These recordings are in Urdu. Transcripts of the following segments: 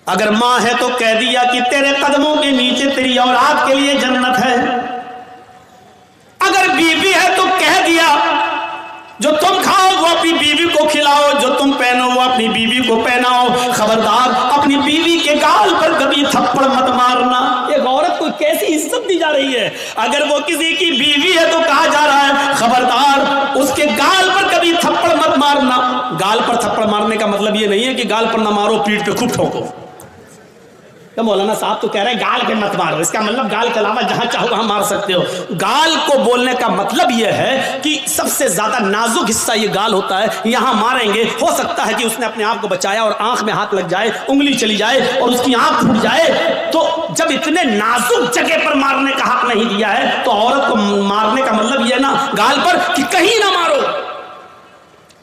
اگر ماں ہے تو کہہ دیا کہ تیرے قدموں کے نیچے تیری اولاد کے لیے جنت ہے. اگر بیوی ہے تو کہہ دیا جو تم کھاؤ وہ اپنی بیوی کو کھلاؤ، جو تم پہنو وہ اپنی بیوی کو پہناؤ. خبردار اپنی بیوی کے گال پر کبھی تھپڑ مت مارنا. ایک عورت کو کیسی عزت دی جا رہی ہے. اگر وہ کسی کی بیوی ہے تو کہا جا رہا ہے خبردار اس کے گال پر کبھی تھپڑ مت مارنا. گال پر تھپڑ مارنے کا مطلب یہ نہیں ہے کہ گال پر نہ مارو، پیٹھ پہ خوب ٹھوکو. کہ مولانا صاحب تو کہہ رہے ہیں گال پہ مت مارو، اس کا مطلب گال کے علاوہ جہاں چاہو وہاں مار سکتے ہو. گال کو بولنے کا مطلب یہ ہے کہ سب سے زیادہ نازک حصہ یہ گال ہوتا ہے، یہاں ماریں گے ہو سکتا ہے کہ اس نے اپنے آپ کو بچایا اور آنکھ میں ہاتھ لگ جائے، انگلی چلی جائے اور اس کی آنکھ پھوٹ جائے. تو جب اتنے نازک جگہ پر مارنے کا حق نہیں دیا ہے تو عورت کو مارنے کا مطلب یہ ہے نا گال پر کہ کہیں نہ مارو.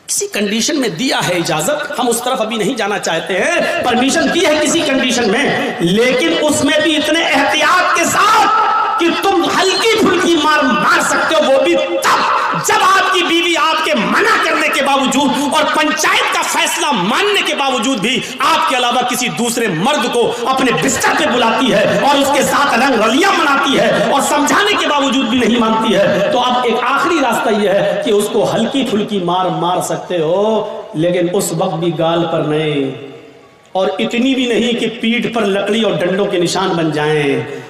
کسی کنڈیشن میں دیا ہے اجازت، ہم اس طرف ابھی نہیں جانا چاہتے ہیں. پرمیشن دی ہے کسی کنڈیشن میں، لیکن اس میں بھی اتنے احتیاط کے ساتھ کہ تم ہلکی پھلکی مار سکتے ہو، وہ بھی تب جب آپ کی بیوی آپ کے منع کرنے کے باوجود اور پنچایت کا فیصلہ ماننے کے باوجود بھی آپ کے علاوہ کسی دوسرے مرد کو اپنے بستر پہ بلاتی ہے اور اس کے ساتھ رنگ رلیاں مناتی ہے اور سمجھانے کے باوجود بھی نہیں مانتی ہے. تو اب ایک آخری راستہ یہ ہے کہ اس کو ہلکی پھلکی مار سکتے ہو، لیکن اس وقت بھی گال پر نہیں، اور اتنی بھی نہیں کہ پیٹھ پر لکڑی اور ڈنڈوں کے نشان بن جائیں،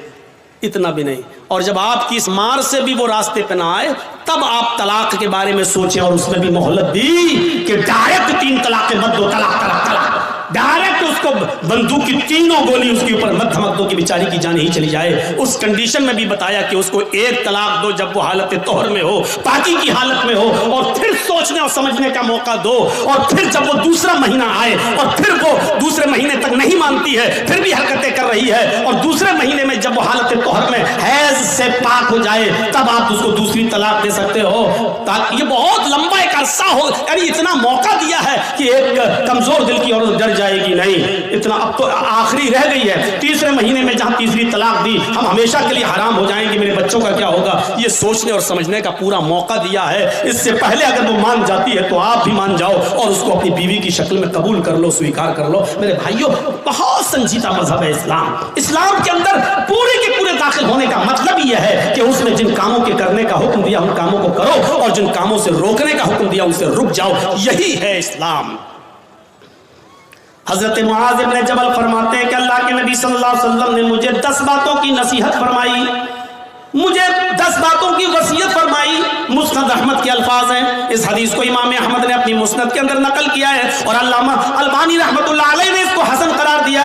اتنا بھی نہیں. اور جب آپ کی اس مار سے بھی وہ راستے پہ نہ آئے تب آپ طلاق کے بارے میں سوچیں، اور اس میں بھی مہلت دی کہ ڈائریکٹ 3 طلاقیں مت دو، طلاق ڈائریکٹ اس کو بندوق کی 3 گولی اس کے اوپر مت دھمک دو کہ بیچاری کی جان ہی چلی جائے. اس کنڈیشن میں بھی بتایا کہ اس کو 1 طلاق دو جب وہ حالت طہر میں ہو، پاکی کی حالت میں ہو، اور پھر سوچنے اور سمجھنے کا موقع دو. اور پھر جب وہ دوسرا مہینہ آئے اور پھر وہ دوسرے مہینے تک نہیں مانتی ہے، پھر بھی حرکتیں کر رہی ہے، اور دوسرے مہینے میں جب وہ حالت طہر میں حیض سے پاک ہو جائے تب آپ اس کو دوسری طلاق دے سکتے ہو. تاکہ یہ بہت لمبا ایک عرصہ ہو، یعنی اتنا موقع دیا ہے کہ ایک کمزور دل کی عورت ڈر جائے گی نہیں. اتنا اب تو آخری رہ گئی ہے، تیسرے مہینے میں جہاں تیسری طلاق دی ہم ہمیشہ کے لیے حرام ہو جائیں گے، میرے بچوں کا کیا ہوگا. یہ سوچنے اور سمجھنے کا پورا موقع دیا ہے. اس سے پہلے اگر وہ مان جاتی ہے تو آپ بھی مان جاؤ اور اس کو اپنی بیوی کی شکل میں قبول کر لو، سویکار کر لو. میرے بھائیوں، بہت سنجیدہ مذہب ہے اسلام. اسلام کے اندر پورے کے پورے داخل ہونے کا مطلب یہ ہے کہ اس نے جن کاموں کے کرنے کا حکم دیا ان کاموں کو کرو، اور جن کاموں سے روکنے کا حکم دیا ان سے رک جاؤ. یہی ہے اسلام. حضرت معاذ ابن جبل فرماتے ہیں کہ اللہ کے نبی صلی اللہ علیہ وسلم نے مجھے 10 باتوں کی نصیحت فرمائی، مجھے 10 باتوں کی وصیت فرمائی. مسند احمد کے الفاظ ہیں. اس حدیث کو امام احمد نے اپنی مسند کے اندر نقل کیا ہے اور علامہ البانی رحمۃ اللہ علیہ نے اس کو حسن قرار دیا.